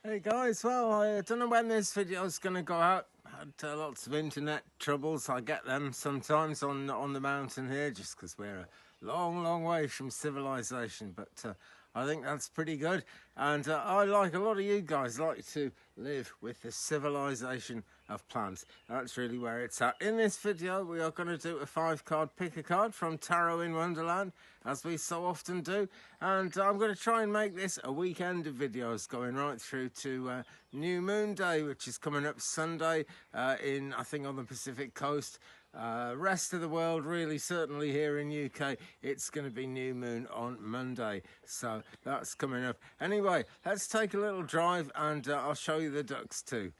Hey guys, well, I don't know when this video is going to go out. Had lots of internet troubles. I get them sometimes on the mountain here, just because we're a long way from civilization. But I think that's pretty good. And I, like a lot of you guys, like to live with the civilization of plants. That's really where it's at. In this video, we are going to do a 5-card pick a card from Tarot in Wonderland, as we so often do. And I'm going to try and make this a weekend of videos going right through to New Moon Day, which is coming up Sunday I think, on the Pacific coast. Rest of the world, really, certainly here in UK, it's going to be new moon on Monday, so that's coming up. Anyway, let's take a little drive and I'll show you the ducks too.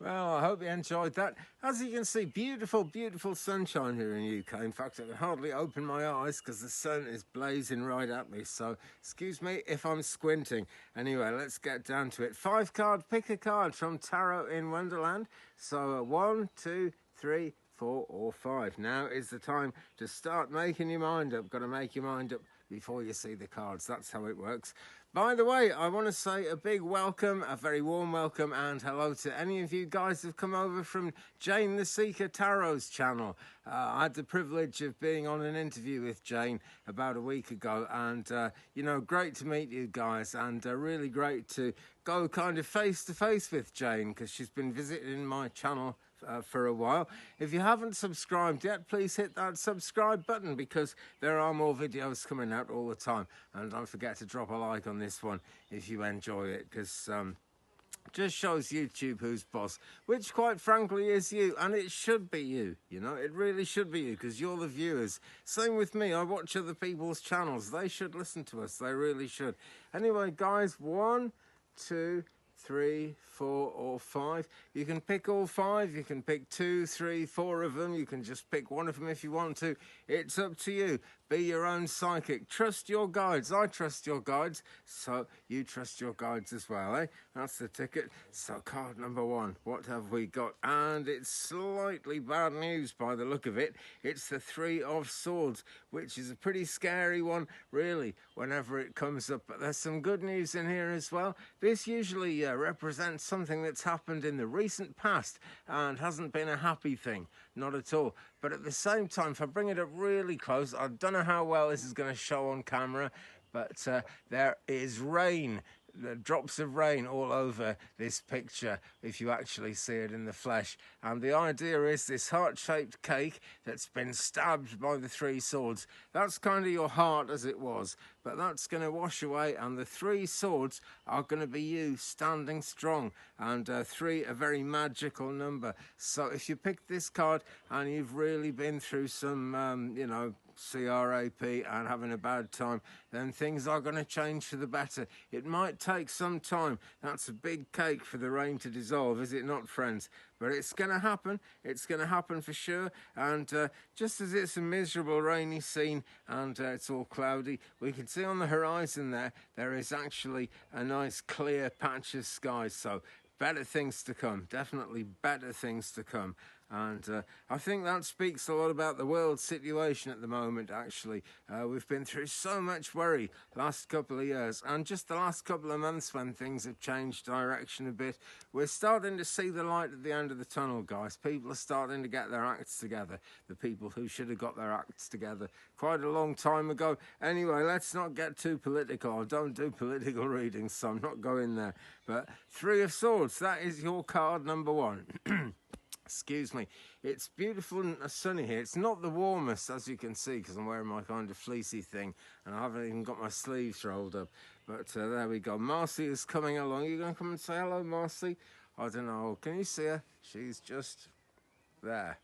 Well, I hope you enjoyed that. As you can see, beautiful sunshine here in the UK. In fact, I can hardly open my eyes because the sun is blazing right at me. So, excuse me if I'm squinting. Anyway, let's get down to it. 5-card, pick a card from Tarot in Wonderland. So, 1, 2, 3, 4 or 5. Now is the time to start making your mind up. Got to make your mind up before you see the cards. That's how it works. By the way, I want to say a big welcome, a very warm welcome and hello to any of you guys who've come over from Jane the Seeker Tarot's channel. I had the privilege of being on an interview with Jane about a week ago, and you know, great to meet you guys, and really great to go kind of face to face with Jane, because she's been visiting my channel for a while. If you haven't subscribed yet, please hit that subscribe button, because there are more videos coming out all the time. And don't forget to drop a like on this one if you enjoy it, because Just shows YouTube who's boss, which quite frankly is you, and it should be you, you know, it really should be you, because you're the viewers. Same with me, I watch other people's channels, they should listen to us, they really should. Anyway guys, 1, 2, 3, 4 or 5. You can pick all 5, you can pick 2, 3, 4 of them, you can just pick one of them if you want to. It's up to you. Be your own psychic. Trust your guides. I trust your guides, so you trust your guides as well, eh? That's the ticket. So card number 1, what have we got? And it's slightly bad news by the look of it. It's the 3 of Swords, which is a pretty scary one, really, whenever it comes up. But there's some good news in here as well. This usually represents something that's happened in the recent past and hasn't been a happy thing. Not at all. But at the same time, if I bring it up really close, I don't know how well this is going to show on camera, but there is rain, the drops of rain all over this picture if you actually see it in the flesh. And the idea is this heart-shaped cake that's been stabbed by the 3 swords. That's kind of your heart as it was, but that's going to wash away, and the 3 swords are going to be you standing strong. And 3, a very magical number. So if you pick this card and you've really been through some, you know, CRAP and having a bad time, then things are going to change for the better. It might take some time. That's a big cake for the rain to dissolve, is it not, friends? But it's going to happen. It's going to happen for sure. And just as it's a miserable rainy scene and it's all cloudy, we can see on the horizon there is actually a nice clear patch of sky. So better things to come, definitely better things to come. And I think that speaks a lot about the world situation at the moment, actually. We've been through so much worry last couple of years, and just the last couple of months when things have changed direction a bit, we're starting to see the light at the end of the tunnel, guys. People are starting to get their acts together, the people who should have got their acts together quite a long time ago. Anyway, let's not get too political. I don't do political readings, so I'm not going there. But 3 of Swords, that is your card number 1. Excuse me. It's beautiful and sunny here. It's not the warmest, as you can see, because I'm wearing my kind of fleecy thing, and I haven't even got my sleeves rolled up. But there we go. Marcy is coming along. Are you going to come and say hello, Marcy? I don't know. Can you see her? She's just there.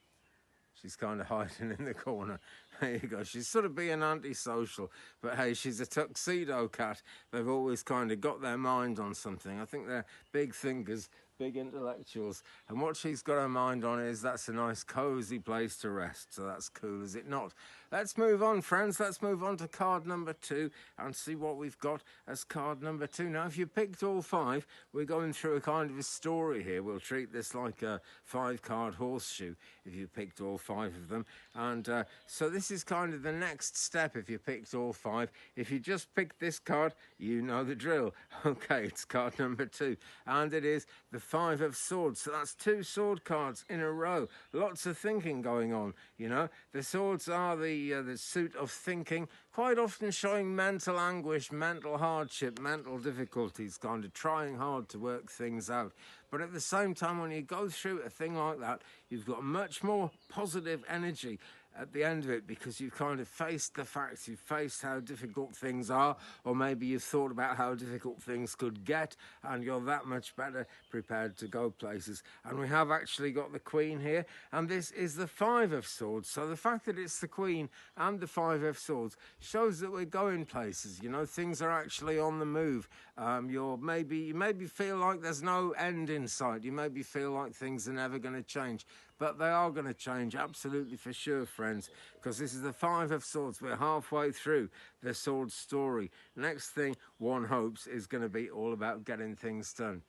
She's kind of hiding in the corner. There you go. She's sort of being antisocial. But hey, she's a tuxedo cat. They've always kind of got their mind on something. I think they're big thinkers, big intellectuals. And what she's got her mind on is that's a nice cosy place to rest. So that's cool, is it not? Let's move on, friends. Let's move on to card number 2 and see what we've got as card number 2. Now, if you picked all 5, we're going through a kind of a story here. We'll treat this like a 5-card horseshoe if you picked all 5 of them. And so this is kind of the next step if you picked all 5. If you just picked this card, you know the drill. Okay, it's card number 2. And it is the 5 of Swords. So that's 2 sword cards in a row. Lots of thinking going on, you know. The swords are the suit of thinking, quite often showing mental anguish, mental hardship, mental difficulties, kind of trying hard to work things out. But at the same time, when you go through a thing like that, you've got much more positive energy at the end of it, because you've kind of faced the facts, you've faced how difficult things are, or maybe you've thought about how difficult things could get, and you're that much better prepared to go places. And we have actually got the Queen here, and this is the 5 of Swords. So the fact that it's the Queen and the 5 of Swords shows that we're going places, you know, things are actually on the move. You maybe feel like there's no end in sight, you maybe feel like things are never going to change. But they are going to change, absolutely for sure, friends, because this is the 5 of Swords. We're halfway through the sword story. Next thing, one hopes, is going to be all about getting things done.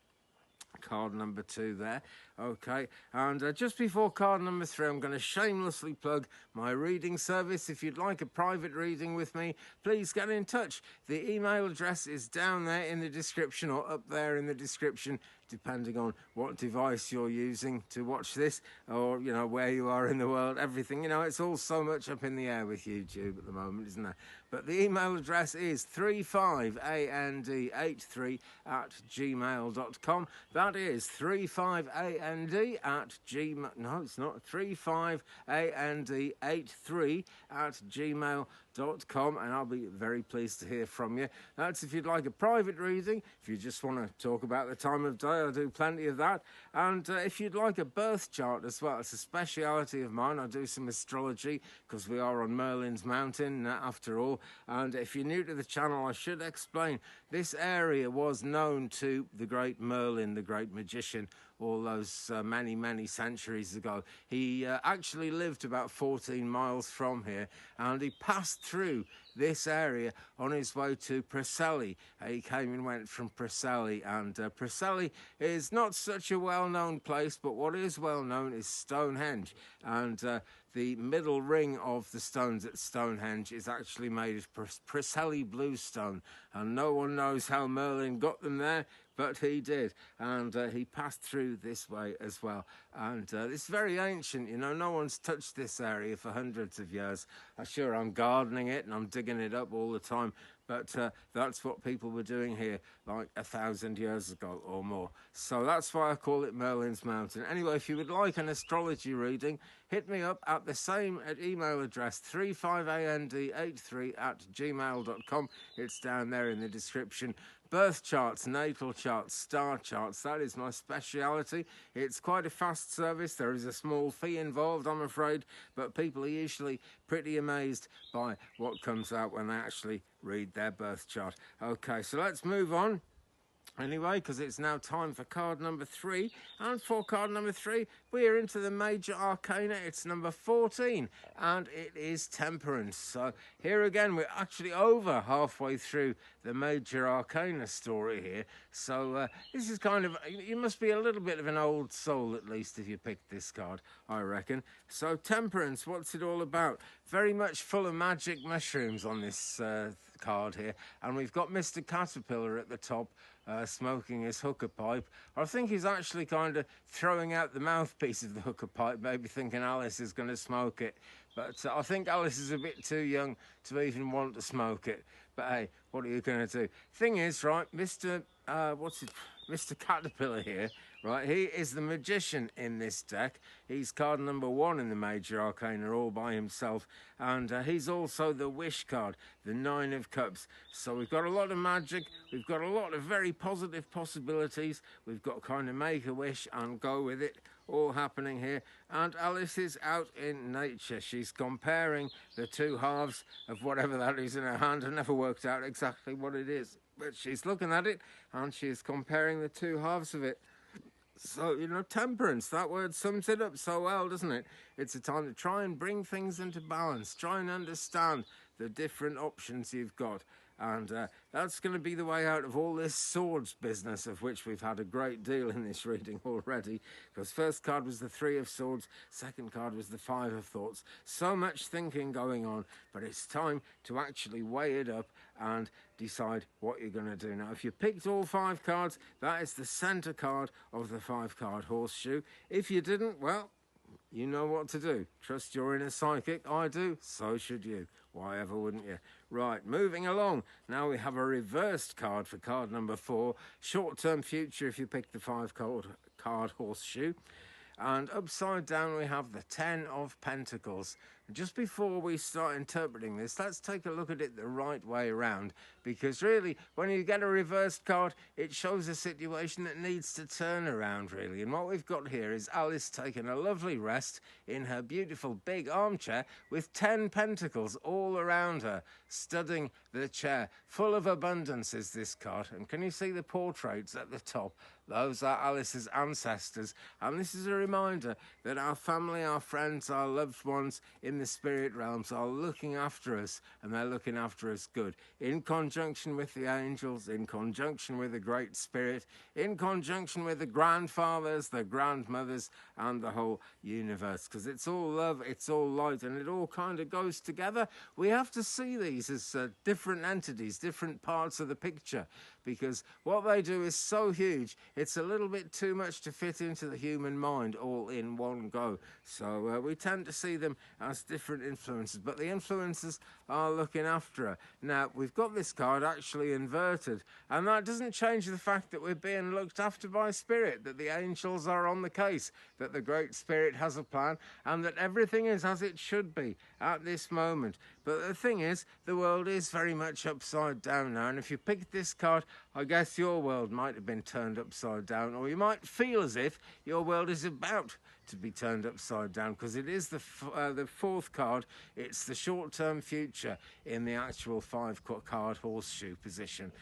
Card number 2 there. Okay, and just before card number 3, I'm going to shamelessly plug my reading service. If you'd like a private reading with me, please get in touch. The email address is down there in the description, or up there in the description, depending on what device you're using to watch this, or, you know, where you are in the world, everything. You know, it's all so much up in the air with YouTube at the moment, isn't it? But the email address is 35and83@gmail.com. That is 35and@gmail. No, it's not. 35and83@gmail.com, and I'll be very pleased to hear from you. That's if you'd like a private reading. If you just want to talk about the time of day I do plenty of that. And if you'd like a birth chart as well, it's a speciality of mine. I do some astrology because we are on Merlin's Mountain after all. And if you're new to the channel, I should explain this area was known to the great Merlin, the great magician, all those many centuries ago. He actually lived about 14 miles from here, and he passed through this area on his way to Preseli. He came and went from Preseli, and Preseli is not such a well-known place, but what is well known is Stonehenge, and the middle ring of the stones at Stonehenge is actually made of Preseli bluestone, and no one knows how Merlin got them there, but he did, and he passed through this way as well. And it's very ancient, you know, no one's touched this area for hundreds of years. Sure, I'm gardening it and I'm digging it up all the time, but that's what people were doing here like 1,000 years ago or more. So that's why I call it Merlin's Mountain. Anyway, if you would like an astrology reading, hit me up at the same email address, 35and83@gmail.com. It's down there in the description. Birth charts, natal charts, star charts, that is my speciality. It's quite a fast service. There is a small fee involved, I'm afraid, but people are usually pretty amazed by what comes out when they actually read their birth chart. Okay, so let's move on. Anyway, because it's now time for card number 3, and for card number 3 we are into the major arcana. It's number 14, and it is Temperance. So here again we're actually over halfway through the major arcana story here, so this is kind of, you must be a little bit of an old soul at least if you picked this card, I reckon. So Temperance, what's it all about? Very much full of magic mushrooms on this card here, and we've got Mr. Caterpillar at the top smoking his hookah pipe. I think he's actually kind of throwing out the mouthpiece of the hookah pipe, maybe thinking Alice is going to smoke it, but I think Alice is a bit too young to even want to smoke it. But hey, what are you going to do? Thing is, right, Mr. Caterpillar here, right, he is the magician in this deck. He's card number 1 in the major arcana all by himself, and he's also the wish card, the 9 of cups. So we've got a lot of magic, we've got a lot of very positive possibilities, we've got kind of make a wish and go with it all happening here. And Alice is out in nature. She's comparing the two halves of whatever that is in her hand. I never worked out exactly what it is, but she's looking at it and she's comparing the two halves of it. So, you know, temperance, that word sums it up so well, doesn't it? It's a time to try and bring things into balance, try and understand the different options you've got. And that's going to be the way out of all this swords business, of which we've had a great deal in this reading already. Because first card was the 3 of swords, second card was the 5 of thoughts. So much thinking going on, but it's time to actually weigh it up and decide what you're going to do. Now, if you picked all 5 cards, that is the centre card of the 5-card horseshoe. If you didn't, well, you know what to do. Trust your inner psychic. I do. So should you. Why ever wouldn't you? Right, moving along. Now we have a reversed card for card number 4. Short-term future if you pick the 5-card horseshoe. And upside down we have the 10 of Pentacles. Just before we start interpreting this, let's take a look at it the right way around, because really, when you get a reversed card, it shows a situation that needs to turn around, really. And what we've got here is Alice taking a lovely rest in her beautiful big armchair with 10 pentacles all around her, studding the chair. Full of abundance is this card. And can you see the portraits at the top? Those are Alice's ancestors. And this is a reminder that our family, our friends, our loved ones in the spirit realms are looking after us, and they're looking after us good, in conjunction with the angels, in conjunction with the Great Spirit, in conjunction with the grandfathers, the grandmothers, and the whole universe, because it's all love, it's all light, and it all kind of goes together. We have to see these as different entities, different parts of the picture, because what they do is so huge, it's a little bit too much to fit into the human mind all in one go. So we tend to see them as different influences, but the influences are looking after her. Now, we've got this card actually inverted, and that doesn't change the fact that we're being looked after by Spirit, that the angels are on the case, that the Great Spirit has a plan, and that everything is as it should be at this moment. But the thing is, the world is very much upside down now, and if you pick this card, I guess your world might have been turned upside down, or you might feel as if your world is about to be turned upside down, because it is the fourth card. It's the short-term future in the actual 5-card horseshoe position.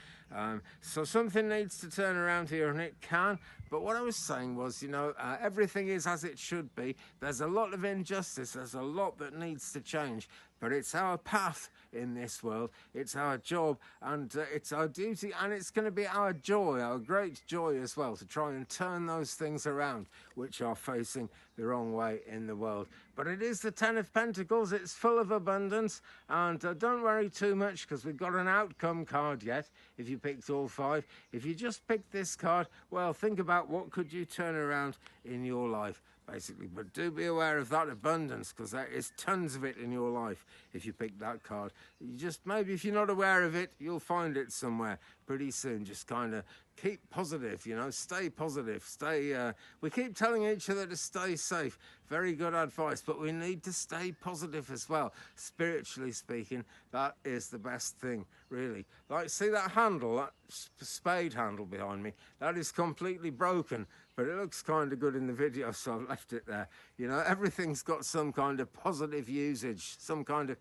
So something needs to turn around here, and it can. But what I was saying was, you know, everything is as it should be. There's a lot of injustice. There's a lot that needs to change. But it's our path in this world. It's our job, and it's our duty, and it's going to be our joy, our great joy as well, to try and turn those things around which are facing the wrong way in the world. But it is the 10 of Pentacles. It's full of abundance, and don't worry too much, because we've got an outcome card yet if you picked all 5. If you just picked this card, well, think about what could you turn around in your life, basically. But do be aware of that abundance, because there is tons of it in your life if you pick that card. You just, maybe if you're not aware of it, you'll find it somewhere pretty soon. Just kind of keep positive, you know, stay positive, stay, we keep telling each other to stay safe. Very good advice, but we need to stay positive as well. Spiritually speaking, that is the best thing, really. Like, see that handle, that spade handle behind me? That is completely broken, but it looks kind of good in the video, so I've left it there. You know, everything's got some kind of positive usage, some kind of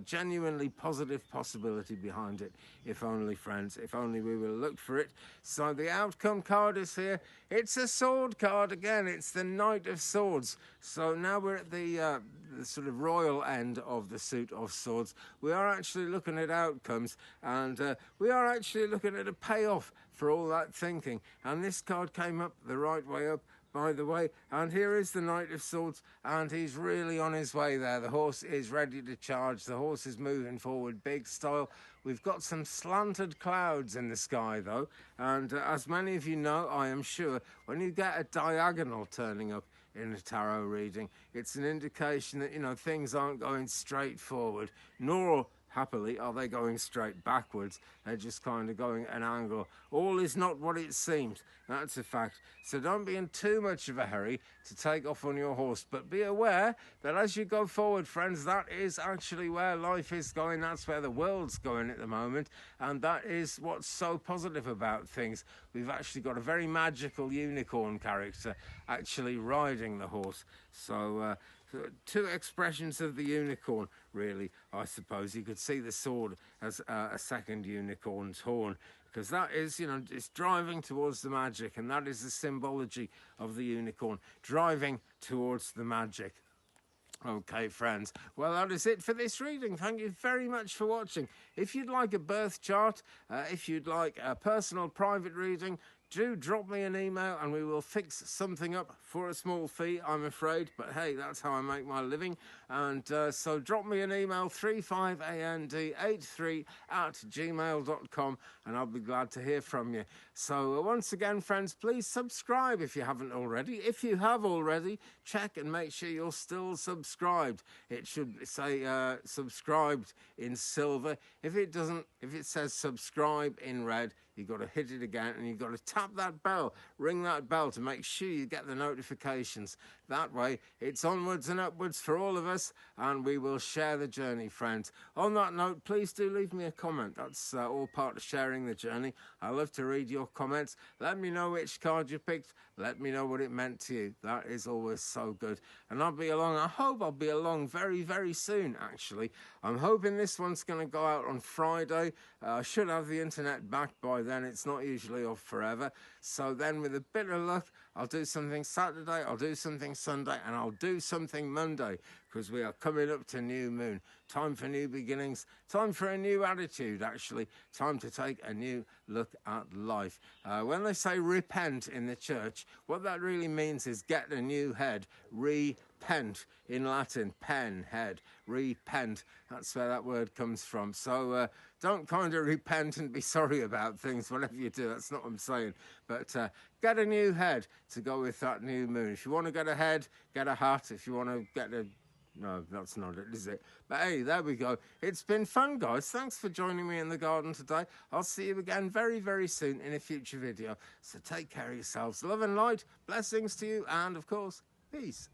genuinely positive possibility behind it. If only, friends, if only we will look for it. So the outcome card is here. It's a sword card again. It's the Knight of Swords. So now we're at the sort of royal end of the suit of swords. We are actually looking at outcomes, and we are actually looking at a payoff for all that thinking. And this card came up the right way up, by the way, and here is the Knight of Swords, and he's really on his way there. The horse is ready to charge. The horse is moving forward big style. We've got some slanted clouds in the sky though, and as many of you know, I am sure, when you get a diagonal turning up in a tarot reading, it's an indication that, you know, things aren't going straight forward, nor happily are they going straight backwards. They're just kind of going an angle. All is not what it seems. That's a fact. So don't be in too much of a hurry to take off on your horse, but be aware that as you go forward, friends, that is actually where life is going. That's where the world's going at the moment, and that is what's so positive about things. We've actually got a very magical unicorn character actually riding the horse. So two expressions of the unicorn, really, I suppose. You could see the sword as a second unicorn's horn, because that is, you know, it's driving towards the magic, and that is the symbology of the unicorn, driving towards the magic. Okay, friends, well, that is it for this reading. Thank you very much for watching. If you'd like a birth chart, if you'd like a personal private reading, do drop me an email and we will fix something up for a small fee, I'm afraid. But hey, that's how I make my living. And so drop me an email, 35and83@gmail.com, and I'll be glad to hear from you. So once again, friends, please subscribe if you haven't already. If you have already, check and make sure you're still subscribed. It should say subscribed in silver. If it doesn't, if it says subscribe in red, you've got to hit it again, and you've got to tap that bell, ring that bell to make sure you get the notifications. That way, it's onwards and upwards for all of us, and we will share the journey, friends. On that note, please do leave me a comment. That's all part of sharing the journey. I love to read your comments. Let me know which card you picked. Let me know what it meant to you. That is always so good. And I'll be along, I hope I'll be along very, very soon, actually. I'm hoping this one's going to go out on Friday. I should have the internet back by then. It's not usually off forever. So then with a bit of luck, I'll do something Saturday, I'll do something Sunday, and I'll do something Monday, because we are coming up to new moon. Time for new beginnings, time for a new attitude, actually. Time to take a new look at life. When they say repent in the church, what that really means is get a new head. Repent in Latin, pen, head, repent. That's where that word comes from. So don't kind of repent and be sorry about things, whatever you do. That's not what I'm saying. But get a new head to go with that new moon. If you want to get a head, get a hat. If you want to get a... No, that's not it, is it? But hey, there we go. It's been fun, guys. Thanks for joining me in the garden today. I'll see you again very, very soon in a future video. So take care of yourselves. Love and light, blessings to you, and of course, peace.